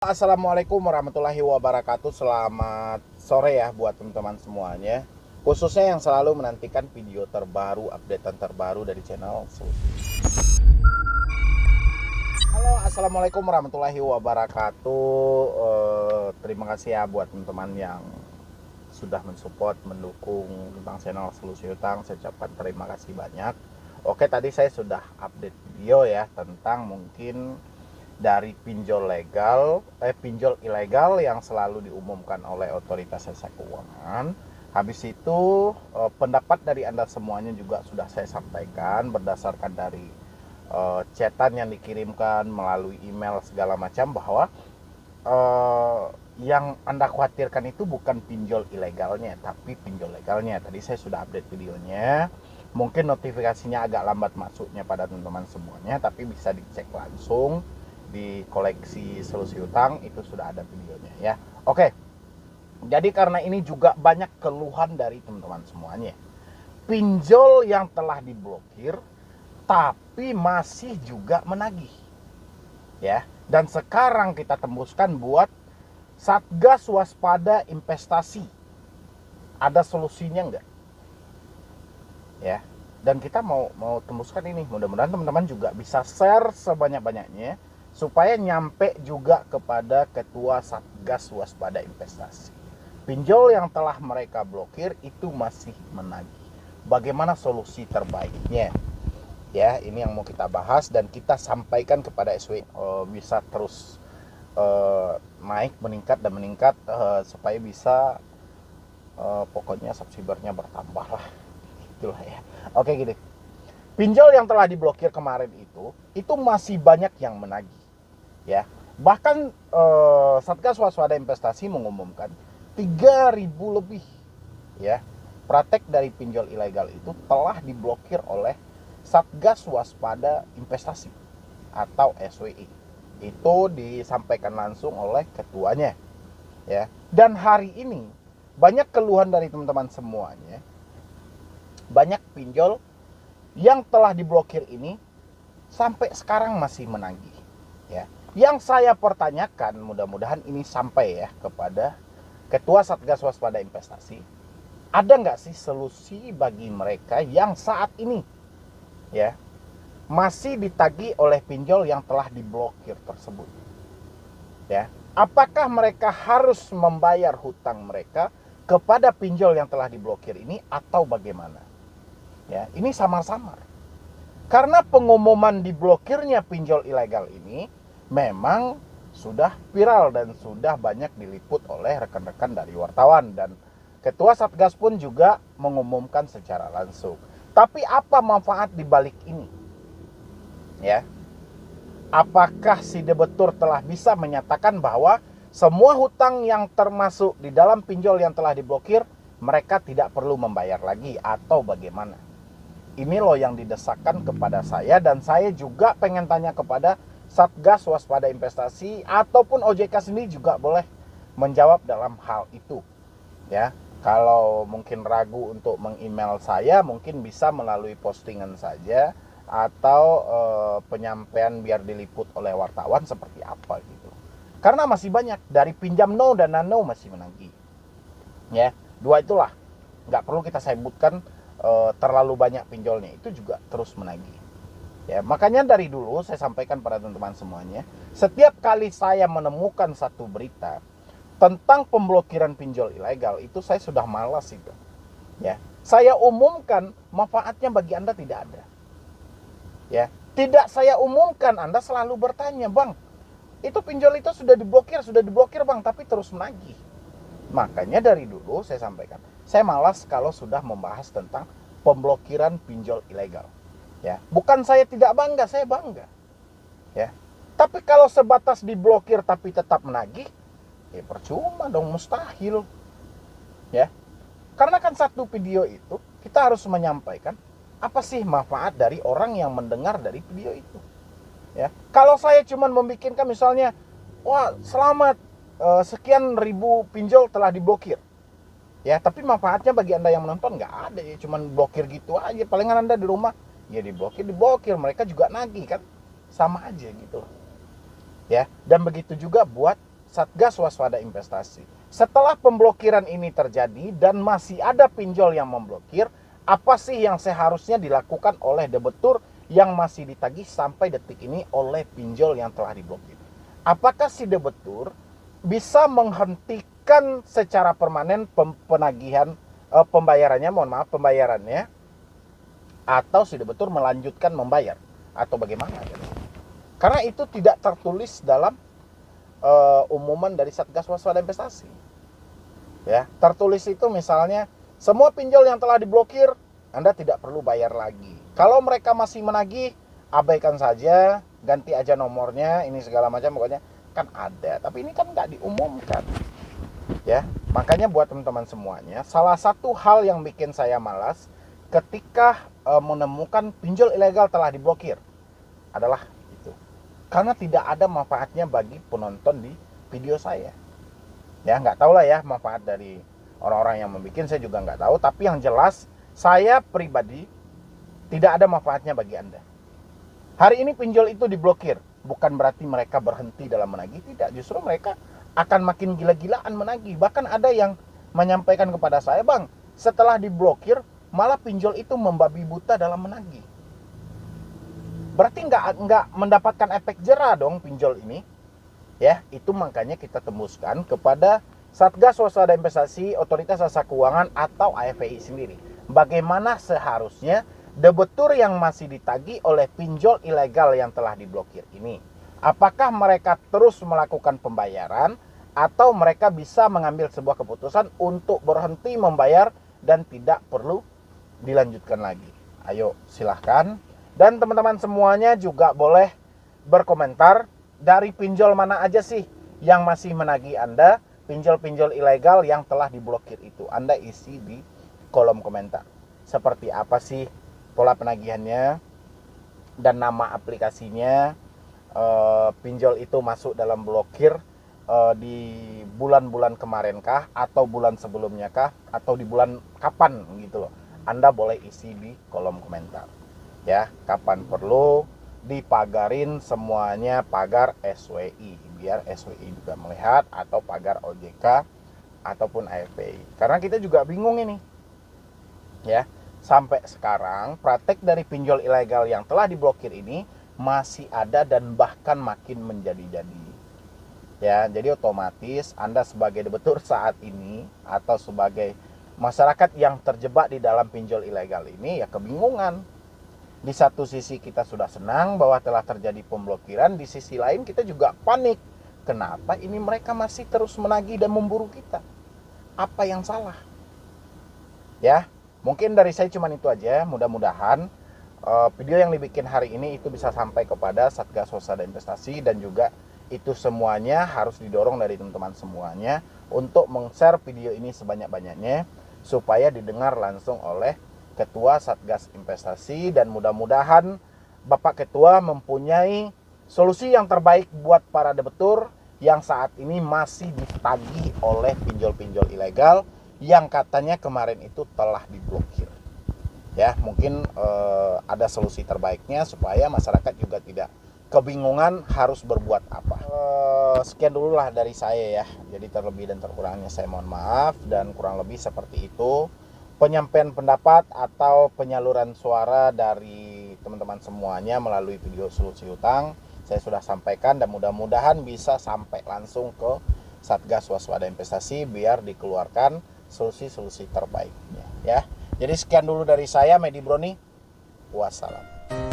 Assalamualaikum warahmatullahi wabarakatuh. Selamat sore ya buat teman-teman semuanya, khususnya yang selalu menantikan video terbaru, updatean terbaru dari channel Solusi. Halo, assalamualaikum warahmatullahi wabarakatuh. Terima kasih ya buat teman-teman yang sudah mensupport, mendukung tentang channel Solusi Utang. Saya ucapkan terima kasih banyak. Oke, tadi saya sudah update video ya tentang mungkin dari pinjol ilegal yang selalu diumumkan oleh Otoritas Jasa Keuangan. Habis itu pendapat dari Anda semuanya juga sudah saya sampaikan berdasarkan dari chatan yang dikirimkan melalui email segala macam, bahwa yang Anda khawatirkan itu bukan pinjol ilegalnya, tapi pinjol legalnya. Tadi saya sudah update videonya. Mungkin notifikasinya agak lambat masuknya pada teman-teman semuanya, tapi bisa dicek langsung di koleksi Solusi Utang, itu sudah ada videonya ya. Oke, jadi karena ini juga banyak keluhan dari teman-teman semuanya, pinjol yang telah diblokir tapi masih juga menagih ya. Dan sekarang kita tembuskan buat Satgas Waspada Investasi, ada solusinya enggak ya? Dan kita mau tembuskan ini, mudah-mudahan teman-teman juga bisa share sebanyak-banyaknya supaya nyampe juga kepada Ketua Satgas Waspada Investasi. Pinjol yang telah mereka blokir itu masih menagih. Bagaimana solusi terbaiknya? Ya, ini yang mau kita bahas dan kita sampaikan kepada SW bisa terus naik, meningkat dan meningkat supaya bisa pokoknya subscribernya bertambah lah. Itulah ya. Oke, gini. Pinjol yang telah diblokir kemarin itu masih banyak yang menagih. Ya, bahkan Satgas Waspada Investasi mengumumkan 3.000 lebih ya praktek dari pinjol ilegal itu telah diblokir oleh Satgas Waspada Investasi atau SWI. Itu disampaikan langsung oleh ketuanya ya. Dan hari ini banyak keluhan dari teman-teman semuanya, banyak pinjol yang telah diblokir ini sampai sekarang masih menagih ya. Yang saya pertanyakan, mudah-mudahan ini sampai ya kepada Ketua Satgas Waspada Investasi, ada nggak sih solusi bagi mereka yang saat ini ya masih ditagih oleh pinjol yang telah diblokir tersebut ya? Apakah mereka harus membayar hutang mereka kepada pinjol yang telah diblokir ini atau bagaimana ya? Ini samar-samar karena pengumuman diblokirnya pinjol ilegal ini memang sudah viral dan sudah banyak diliput oleh rekan-rekan dari wartawan, dan Ketua Satgas pun juga mengumumkan secara langsung. Tapi apa manfaat di balik ini? Ya. Apakah si debitur telah bisa menyatakan bahwa semua hutang yang termasuk di dalam pinjol yang telah diblokir mereka tidak perlu membayar lagi atau bagaimana? Ini loh yang didesakkan kepada saya, dan saya juga pengen tanya kepada Satgas Waspada Investasi ataupun OJK sendiri juga boleh menjawab dalam hal itu ya. Kalau mungkin ragu untuk meng-email saya, mungkin bisa melalui postingan saja atau penyampaian biar diliput oleh wartawan seperti apa gitu. Karena masih banyak dari pinjam no dan nano masih menagih ya. Dua itulah, nggak perlu kita sebutkan terlalu banyak pinjolnya, itu juga terus menagih. Ya, makanya dari dulu saya sampaikan pada teman-teman semuanya, setiap kali saya menemukan satu berita tentang pemblokiran pinjol ilegal, itu saya sudah malas itu. Ya, saya umumkan, manfaatnya bagi Anda tidak ada. Ya, tidak saya umumkan, Anda selalu bertanya, "Bang, itu pinjol itu sudah diblokir Bang, tapi terus menagih." Makanya dari dulu saya sampaikan, saya malas kalau sudah membahas tentang pemblokiran pinjol ilegal. Ya, bukan saya tidak bangga, saya bangga. Ya. Tapi kalau sebatas diblokir tapi tetap menagih, ya percuma dong, mustahil. Ya. Karena kan satu video itu kita harus menyampaikan apa sih manfaat dari orang yang mendengar dari video itu. Ya. Kalau saya cuma membikinkan misalnya, wah, selamat sekian ribu pinjol telah diblokir. Ya, tapi manfaatnya bagi Anda yang menonton nggak ada ya, cuman blokir gitu aja. Palingan Anda di rumah ya diblokir, mereka juga nagih kan, sama aja gitu ya. Dan begitu juga buat Satgas Waspada Investasi. Setelah pemblokiran ini terjadi dan masih ada pinjol yang memblokir, apa sih yang seharusnya dilakukan oleh debitur yang masih ditagih sampai detik ini oleh pinjol yang telah diblokir? Apakah si debitur bisa menghentikan secara permanen pembayarannya, atau si debitur melanjutkan membayar, atau bagaimana? Karena itu tidak tertulis dalam umuman dari Satgas Waspada Investasi. Ya, tertulis itu misalnya semua pinjol yang telah diblokir Anda tidak perlu bayar lagi. Kalau mereka masih menagih, abaikan saja, ganti aja nomornya, ini segala macam, pokoknya kan ada. Tapi ini kan nggak diumumkan. Ya, makanya buat teman-teman semuanya, salah satu hal yang bikin saya malas ketika menemukan pinjol ilegal telah diblokir adalah karena tidak ada manfaatnya bagi penonton di video saya. Ya, nggak tahu lah ya manfaat dari orang-orang yang membuat, saya juga nggak tahu. Tapi yang jelas, saya pribadi tidak ada manfaatnya bagi Anda. Hari ini pinjol itu diblokir, bukan berarti mereka berhenti dalam menagih. Tidak, justru mereka akan makin gila-gilaan menagih. Bahkan ada yang menyampaikan kepada saya, Bang, setelah diblokir, malah pinjol itu membabi buta dalam menagih. Berarti nggak mendapatkan efek jera dong pinjol ini. Ya, itu makanya kita tembuskan kepada Satgas Waspada Investasi, Otoritas Jasa Keuangan atau AFPI sendiri. Bagaimana seharusnya debitur yang masih ditagih oleh pinjol ilegal yang telah diblokir ini? Apakah mereka terus melakukan pembayaran atau mereka bisa mengambil sebuah keputusan untuk berhenti membayar dan tidak perlu dilanjutkan lagi? Ayo silahkan. Dan teman-teman semuanya juga boleh berkomentar dari pinjol mana aja sih yang masih menagih Anda, pinjol-pinjol ilegal yang telah diblokir itu. Anda isi di kolom komentar. Seperti apa sih pola penagihannya dan nama aplikasinya, pinjol itu masuk dalam blokir di bulan-bulan kemarinkah atau bulan sebelumnya kah atau di bulan kapan gitu loh. Anda boleh isi di kolom komentar. Ya, kapan perlu dipagarin semuanya pagar SWI biar SWI juga melihat, atau pagar OJK ataupun AFPI. Karena kita juga bingung ini. Ya, sampai sekarang praktek dari pinjol ilegal yang telah diblokir ini masih ada dan bahkan makin menjadi-jadi. Ya, jadi otomatis Anda sebagai debitur saat ini atau sebagai masyarakat yang terjebak di dalam pinjol ilegal ini ya kebingungan. Di satu sisi kita sudah senang bahwa telah terjadi pemblokiran, di sisi lain kita juga panik. Kenapa ini mereka masih terus menagih dan memburu kita? Apa yang salah? Ya, mungkin dari saya cuma itu aja. Mudah-mudahan video yang dibikin hari ini itu bisa sampai kepada Satgas Waspada Investasi, dan juga itu semuanya harus didorong dari teman-teman semuanya untuk meng-share video ini sebanyak-banyaknya supaya didengar langsung oleh Ketua Satgas Investasi, dan mudah-mudahan Bapak Ketua mempunyai solusi yang terbaik buat para debitur yang saat ini masih ditagih oleh pinjol-pinjol ilegal yang katanya kemarin itu telah diblokir. Ya, mungkin ada solusi terbaiknya supaya masyarakat juga tidak kebingungan harus berbuat apa. Sekian dulu lah dari saya ya. Jadi terlebih dan terkurangnya saya mohon maaf, dan kurang lebih seperti itu penyampaian pendapat atau penyaluran suara dari teman-teman semuanya melalui video solusi hutang. Saya sudah sampaikan dan mudah-mudahan bisa sampai langsung ke Satgas Waspada Investasi biar dikeluarkan solusi-solusi terbaiknya ya. Jadi sekian dulu dari saya, Medi Broni. Wassalam.